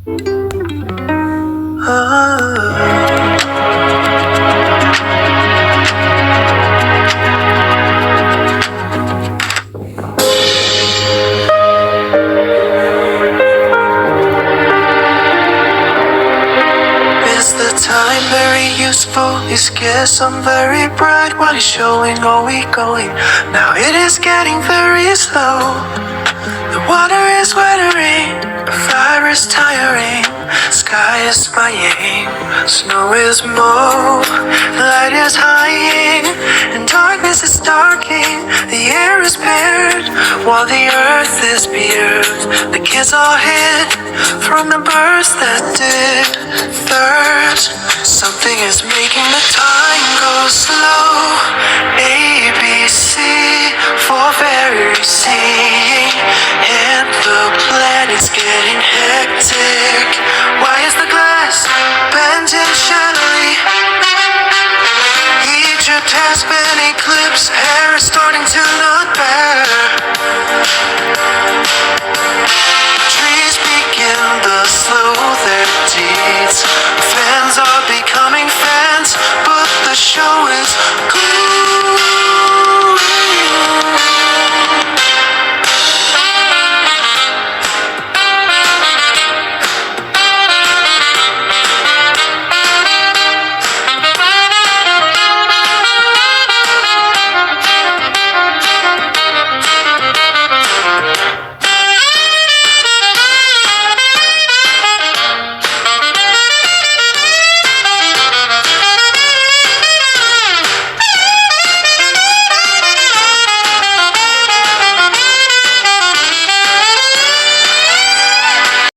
Is the time very useful? His kiss I'm very bright while he's showing all we going. Now it is getting very slow. The water is wettering, the fire is tiring, sky is spying, snow is mow, light is hiding, and darkness is darking. The air is bared, while the earth is bare. The kids all hid from the birds that did thirst. Something is making the time go slow. A, B, C, for very seeing. And the planet's getting hectic. Why is the glass bending shallow? Egypt has been eclipsed.